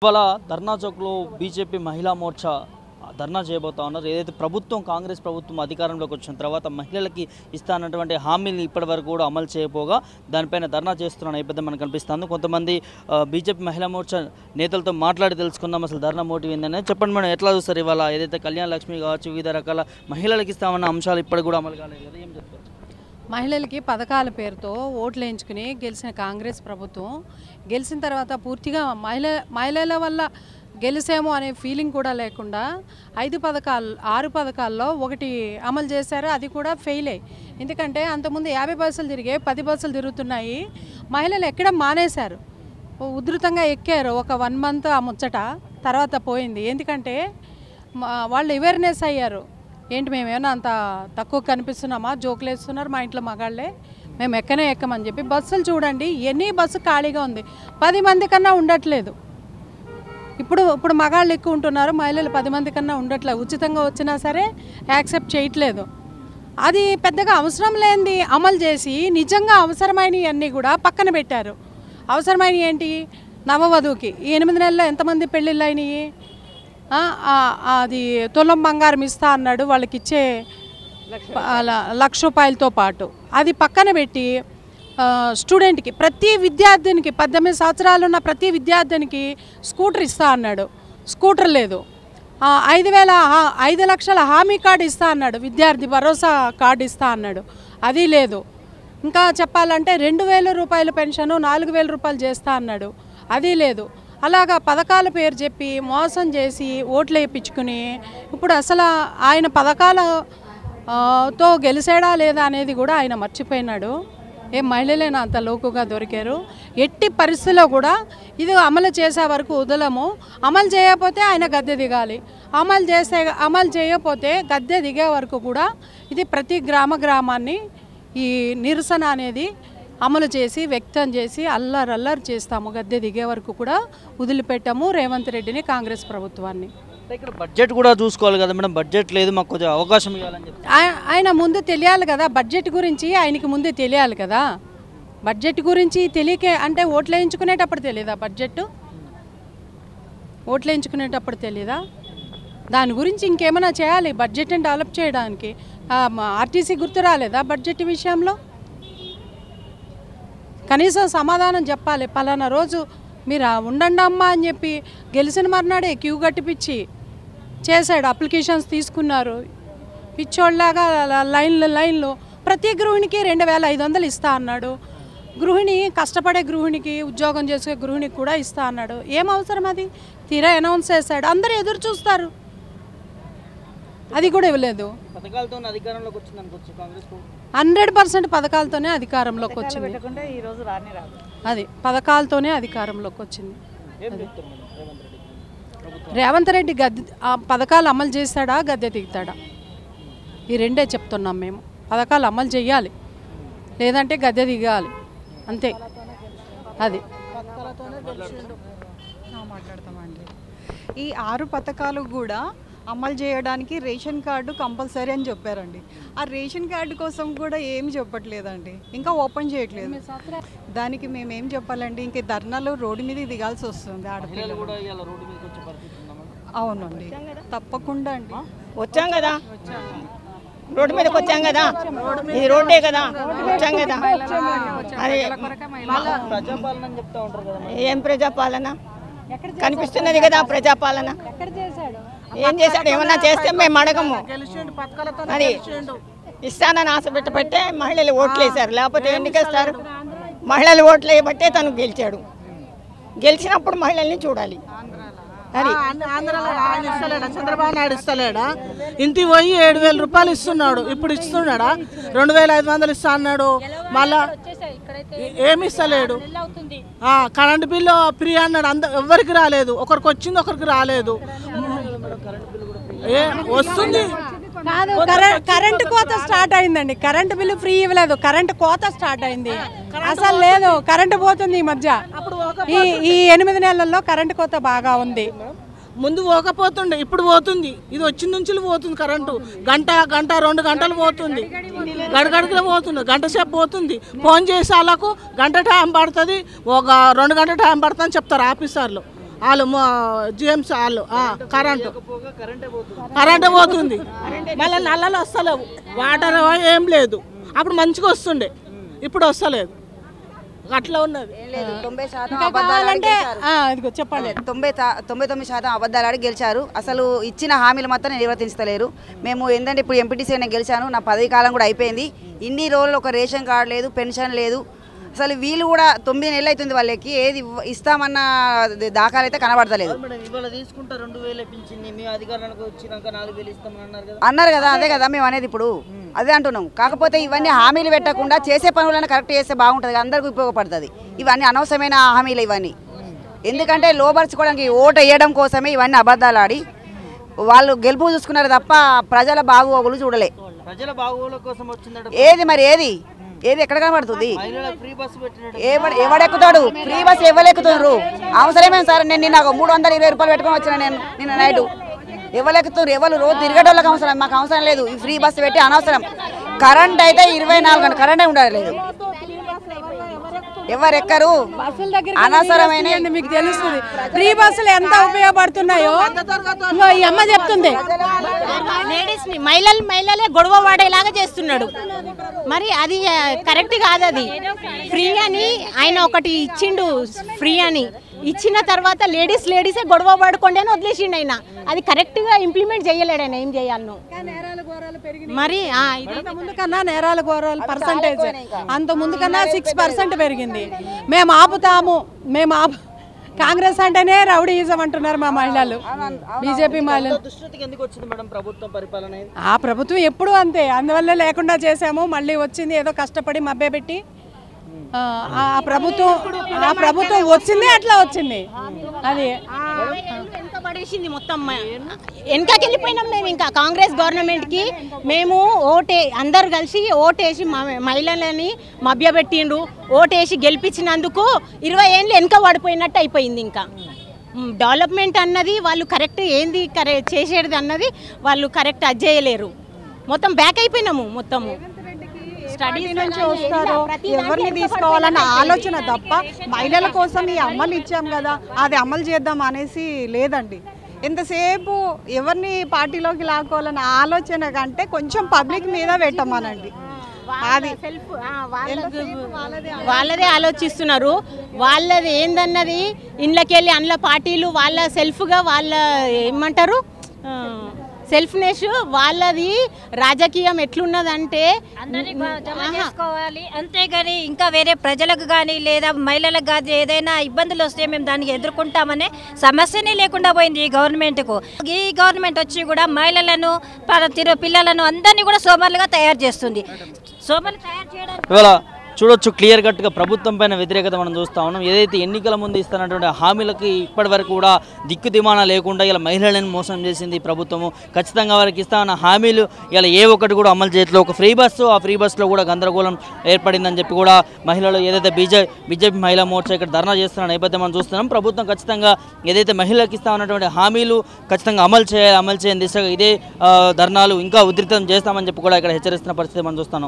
ఇవాళ ధర్నా చౌక్లో బీజేపీ మహిళా మోర్చా ధర్నా చేయబోతా ఉన్నారు. ఏదైతే ప్రభుత్వం కాంగ్రెస్ ప్రభుత్వం అధికారంలోకి వచ్చిన తర్వాత మహిళలకి ఇస్తానటువంటి హామీలు ఇప్పటివరకు కూడా అమలు చేయకపోగా దానిపైన ధర్నా చేస్తున్న నేపథ్యం మనకు కనిపిస్తుంది. కొంతమంది బీజేపీ మహిళా మోర్చా నేతలతో మాట్లాడి తెలుసుకుందాం అసలు ధర్నా మోటివ్ ఏందని. చెప్పండి మేడం, ఎట్లా చూస్తారు ఇవాళ ఏదైతే కళ్యాణ లక్ష్మి కావచ్చు వివిధ రకాల మహిళలకు ఇస్తామన్న అంశాలు ఇప్పటికి కూడా అమలు కాలేదు కదా, ఏం చెప్తారు? మహిళలకి పథకాల పేరుతో ఓట్లు వేయించుకుని గెలిచిన కాంగ్రెస్ ప్రభుత్వం గెలిచిన తర్వాత పూర్తిగా మహిళల వల్ల గెలిసాము అనే ఫీలింగ్ కూడా లేకుండా 6 పథకాల్లో ఒకటి అమలు చేశారు. అది కూడా ఫెయిల్ అయ్యి, ఎందుకంటే అంతకుముందు 50 బస్సులు తిరిగే 10 బస్సులు తిరుగుతున్నాయి. మహిళలు ఎక్కడం మానేశారు, ఉధృతంగా ఎక్కారు. ఒక 1 మంత్ ఆ ముచ్చట తర్వాత పోయింది. ఎందుకంటే వాళ్ళు అవేర్నెస్ అయ్యారు. ఏంటి మేమేమన్నా అంత తక్కువ కనిపిస్తున్నామా, జోకులు వేస్తున్నారు మా ఇంట్లో మగాళ్ళే, మేము ఎక్కమని చెప్పి. బస్సులు చూడండి, ఎన్ని బస్సు ఖాళీగా ఉంది, 10 మంది కన్నా ఉండట్లేదు. ఇప్పుడు మగాళ్ళు ఎక్కువ ఉంటున్నారు, మహిళలు 10 మంది కన్నా ఉండట్లేదు. ఉచితంగా వచ్చినా సరే యాక్సెప్ట్ చేయట్లేదు. అది పెద్దగా అవసరం లేనిది అమలు చేసి నిజంగా అవసరమైనవి అన్నీ కూడా పక్కన పెట్టారు. అవసరమైనవి ఏంటి? నవవధువుకి 8 నెలల్లో ఎంతమంది పెళ్ళిళ్ళు అయినాయి? అది తులం బంగారం ఇస్తా అన్నాడు, వాళ్ళకి ఇచ్చే ₹1,00,000 పాటు అది పక్కన పెట్టి స్టూడెంట్కి ప్రతి విద్యార్థినికి 18 సంవత్సరాలు ఉన్న ప్రతి విద్యార్థినికి స్కూటర్ ఇస్తా అన్నాడు, స్కూటర్ లేదు. 5 లక్షల హామీ కార్డు ఇస్తా అన్నాడు, విద్యార్థి భరోసా కార్డు ఇస్తా అన్నాడు, అది లేదు. ఇంకా చెప్పాలంటే ₹2,000 పెన్షను ₹4,000 చేస్తా అన్నాడు, అది లేదు. అలాగా పథకాల పేరు చెప్పి మోసం చేసి ఓట్లు వేయించుకుని ఇప్పుడు అసలు ఆయన పథకాలతో గెలిచాడా లేదా అనేది కూడా ఆయన మర్చిపోయినాడు. మహిళలేనా అంత లోకుగా దొరికారు? ఎట్టి పరిస్థితిలో కూడా ఇది అమలు చేసే వరకు వదలము. అమలు చేయకపోతే ఆయన గద్దె దిగాలి. అమలు చేయకపోతే గద్దె దిగే వరకు కూడా ఇది ప్రతి గ్రామాన్ని ఈ నిరసన అనేది అమలు చేసి వ్యక్తం చేసి అల్లరి చేస్తాము. గద్దె దిగే వరకు కూడా వదిలిపెట్టాము రేవంత్ రెడ్డిని, కాంగ్రెస్ ప్రభుత్వాన్ని. ఇక్కడ బడ్జెట్ కూడా చూసుకోవాలి కదా మేడం, బడ్జెట్ లేదు, మాకు కొంచెం అవకాశం ఇవ్వాలని చెప్పి ఆయన ముందు తెలియాలి కదా, బడ్జెట్ గురించి ఆయనకి ముందే తెలియాలి కదా. బడ్జెట్ గురించి తెలియకే అంటే ఓట్లు వేయించుకునేటప్పుడు తెలియదా? ఓట్లు వేయించుకునేటప్పుడు తెలియదా? దాని గురించి ఇంకేమైనా చేయాలి బడ్జెట్ని డెవలప్ చేయడానికి. ఆర్టీసీ గుర్తు రాలేదా బడ్జెట్ విషయంలో? కనీసం సమాధానం చెప్పాలి. పలానా రోజు మీరు ఉండండి అమ్మా అని చెప్పి గెలిచిన మర్నాడే క్యూ కట్టిపిచ్చి చేశాడు. అప్లికేషన్స్ తీసుకున్నారు, పిచ్చోళ్ళలాగా లైన్లు. ప్రతి గృహిణికి 2,500 ఇస్తా అన్నాడు. కష్టపడే గృహిణికి, ఉద్యోగం చేసే గృహిణికి కూడా ఇస్తా అన్నాడు. ఏం అవసరం అది? తీరా అనౌన్స్ చేశాడు, అందరూ ఎదురు చూస్తారు, అది కూడా ఇవ్వలేదు. 100% పథకాలతోనే అధికారంలోకి వచ్చింది. అది పథకాలతోనే అధికారంలోకి వచ్చింది. రేవంత్ రెడ్డి పథకాలు అమలు చేస్తాడా, గద్దె దిగుతాడా? ఈ రెండే చెప్తున్నాం మేము. పథకాలు అమలు చేయాలి, లేదంటే గద్దె దిగాలి, అంతే. అది మాట్లాడతామండి. ఈ 6 పథకాలు కూడా అమలు చేయడానికి రేషన్ కార్డు కంపల్సరీ అని చెప్పారండి. ఆ రేషన్ కార్డు కోసం కూడా ఏమి చెప్పట్లేదండి, ఇంకా ఓపెన్ చేయట్లేదు. దానికి మేమేం చెప్పాలండి? ఇంక ధర్నాలు రోడ్డు మీద దిగాల్సి వస్తుంది. ఆడపిల్లలు కూడా అవునండి, తప్పకుండా అండి. వచ్చాం కదా, రోడ్డు మీదకి వచ్చాం కదా, ఇది రోడ్డే కదా, వచ్చాం కదా. అది ఏం ప్రజాపాలన కనిపిస్తున్నది కదా, ప్రజాపాలన ఏం చేశాడు? ఏమన్నా చేస్తే మేము అడగము. అది ఇస్తానని ఆశ పెట్టే మహిళలు ఓట్లు వేశారు, లేకపోతే ఎన్నికేస్తారు? మహిళలు ఓట్లు వేయబట్టే తను గెలిచాడు. గెలిచినప్పుడు మహిళల్ని చూడాలి. అది చంద్రబాబు నాయుడు ఇస్తలేడా? ఇంటికి పోయి ₹7,000 ఇస్తున్నాడు, ఇప్పుడు ఇస్తున్నాడా? 2,500 ఇస్తా అన్నాడు, మళ్ళా ఏమి ఇస్తలేడు. కరెంటు బిల్లు ఫ్రీ అన్నాడు, ఎవరికి రాలేదు. ఒకరికి వచ్చింది, ఒకరికి రాలేదు. వస్తుంది కాదు, కరెంటు కోత స్టార్ట్ అయిందండి. కరెంటు బిల్లు ఫ్రీ ఇవ్వలేదు, కరెంటు కోత స్టార్ట్ అయింది. అసలు లేదు, కరెంటు పోతుంది ఈ మధ్య. ఈ 8 నెలల్లో కరెంటు కోత బాగా ఉంది. ముందు పోకపోతుండే, ఇప్పుడు పోతుంది. ఇది వచ్చిన నుంచి పోతుంది కరెంటు. గంట 2 గంటలు పోతుంది, గడగడగా పోతుంది, గంట సేపు పోతుంది. ఫోన్ చేసే వాళ్ళకు గంట టైం పడుతుంది, ఒక 2 గంటల టైం పడుతుంది అని చెప్తారు ఆఫీసర్లు. వాళ్ళు జిఎంసీ వాళ్ళు కరెంట్ పోతుంది, మళ్ళీ నల్లలు వస్తలేవు, వాటర్ ఏం లేదు. అప్పుడు మంచిగా వస్తుండే, ఇప్పుడు వస్తలేదు, అట్లా ఉన్నది. 90% అబద్ధాలంటే చెప్పండి. 99% అబద్ధాలు గెలిచారు. అసలు ఇచ్చిన హామీలు మాత్రం నిర్వర్తించలేరు. మేము ఏంటంటే ఇప్పుడు ఎంపీటీసీ నేను గెలిచాను, నా పదవి కాలం కూడా అయిపోయింది. ఇన్ని రోజులు ఒక రేషన్ కార్డు లేదు, పెన్షన్ లేదు. అసలు వీళ్ళు కూడా 9 నెలలు అవుతుంది వాళ్ళకి, ఏది ఇస్తామన్న దాఖలు అయితే కనబడతలేదు. అన్నారు కదా, అదే కదా మేము అనేది, ఇప్పుడు అదే అంటున్నాం. కాకపోతే ఇవన్నీ హామీలు పెట్టకుండా చేసే పనులను కరెక్ట్ చేస్తే బాగుంటుంది, అందరికీ ఉపయోగపడుతుంది. ఇవన్నీ అనవసరమైన హామీలు ఇవన్నీ. ఎందుకంటే లోపరుచుకోవడానికి ఓటు వేయడం కోసమే ఇవన్నీ అబద్ధాలు ఆడి వాళ్ళు గెలుపు చూసుకున్నారు తప్ప ప్రజల బాగోగులు చూడలే. ఏది మరి ఏది ఎక్కడ కనబడుతుంది? ఎవడెక్కుతాడు ఫ్రీ బస్? ఎవరెక్కుతున్నారు? అవసరమే సార్. నేను నిన్న 320 రూపాయలు పెట్టుకొని వచ్చిన, నేను నిన్న నైట్. ఎవరెక్కుతున్నారు? ఎవరు రోజు తిరిగేటోళ్ళకి అవసరం, మాకు అవసరం లేదు. ఈ ఫ్రీ బస్సు పెట్టి అనవసరం. కరెంట్ అయితే 24 గంటలు కరెంటే ఉండలేదు. ఎవరెక్కరు? అనవసరమైన మీకు తెలుస్తుంది ఫ్రీ బస్సులు ఎంత ఉపయోగపడుతున్నాయో ఈ అమ్మ చెప్తుంది. లేడీస్ ని మహిళలే గొడవ వాడేలాగా చేస్తున్నాడు. మరి అది కరెక్ట్ కాదు. అది ఫ్రీ అని ఆయన ఒకటి ఇచ్చిండు, ఫ్రీ అని ఇచ్చిన తర్వాత లేడీసే గొడవ పడుకోండి అని వదిలేసిండు ఆయన. అది కరెక్ట్ గా ఇంప్లిమెంట్ చేయలేడు ఆయన. ఏం చేయాలను మరి? ముందు కన్నా నేరాల ఘోరాల పర్సంటేజ్ అంత ముందు కన్నా 6% పెరిగింది. మేము ఆపుతాము, కాంగ్రెస్ అంటేనే రౌడీయిజం అంటున్నారు మా మహిళలు, బీజేపీ మహిళలు. ఆ ప్రభుత్వం ఎప్పుడు అంతే, అందువల్ల లేకుండా చేసాము. మళ్ళీ వచ్చింది ఏదో కష్టపడి మభ్యపెట్టి. ఆ ప్రభుత్వం వచ్చింది అట్లా వచ్చింది. అది పడేసింది మొత్తం. వెనకకి వెళ్ళిపోయినాం మేము. ఇంకా కాంగ్రెస్ గవర్నమెంట్కి మేము అందరు కలిసి ఓటేసి మహిళలని మభ్యపెట్టిండ్రు. ఓటేసి గెలిపించినందుకు 20 ఏళ్ళు వెనక పడిపోయినట్టు అయిపోయింది. ఇంకా డెవలప్మెంట్ అన్నది వాళ్ళు కరెక్ట్ ఏంది చేసేది అన్నది వాళ్ళు కరెక్ట్ అది చేయలేరు. మొత్తం బ్యాక్ అయిపోయినాము. మొత్తము స్టడీస్ నుంచి వస్తారో ఎవరిని తీసుకోవాలన్న ఆలోచన తప్ప మహిళల కోసం ఈ అమలు ఇచ్చాం కదా అది అమలు చేద్దాం అనేసి లేదండి. ఎంతసేపు ఎవరిని పార్టీలోకి లాక్కోవాలన్న ఆలోచన కంటే కొంచెం పబ్లిక్ మీద పెట్టమనండి. అది వాళ్ళదే ఆలోచిస్తున్నారు. వాళ్ళది ఏందన్నది ఇండ్లకెళ్ళి అందులో పార్టీలు వాళ్ళ సెల్ఫ్గా వాళ్ళ ఏమంటారు సెల్ఫ్నెస్ వాళ్ళది. రాజకీయం ఎట్లున్నదంటే చేసుకోవాలి అంతేగాని ఇంకా వేరే ప్రజలకు కానీ లేదా మహిళలకు కానీ ఏదైనా ఇబ్బందులు వస్తే మేము దానికి ఎదుర్కొంటామనే సమస్యనే లేకుండా పోయింది ఈ గవర్నమెంట్కు. ఈ గవర్నమెంట్ వచ్చి కూడా మహిళలను పిల్లలను అందరినీ కూడా సోమరులుగా తయారు చేస్తుంది. సోమరులు తయారు చేయడానికి చూడొచ్చు క్లియర్ కట్గా ప్రభుత్వం పైన వ్యతిరేకత మనం చూస్తూ ఉన్నాం. ఏదైతే ఎన్నికల ముందు ఇస్తున్నటువంటి హామీలకి ఇప్పటి వరకు కూడా దిక్కుదిమాన లేకుండా ఇలా మహిళలను మోసం చేసింది ప్రభుత్వము. ఖచ్చితంగా వారికి ఇస్తామన్న హామీలు ఇలా ఏ ఒక్కటి కూడా అమలు చేయట్లేదు. ఒక ఫ్రీ బస్సు, ఆ ఫ్రీ బస్సులో కూడా గందరగోళం ఏర్పడిందని చెప్పి కూడా మహిళలు ఏదైతే బీజేపీ మహిళా మోర్చా ఇక్కడ ధర్నా చేస్తున్న నేపథ్యం మనం చూస్తున్నాం. ప్రభుత్వం ఖచ్చితంగా ఏదైతే మహిళలకు ఇస్తామన్నటువంటి హామీలు ఖచ్చితంగా అమలు చేయని దిశగా ఇదే ధర్నాలు ఇంకా ఉధృతం చేస్తామని చెప్పి కూడా ఇక్కడ హెచ్చరిస్తున్న పరిస్థితి మనం చూస్తున్నాం.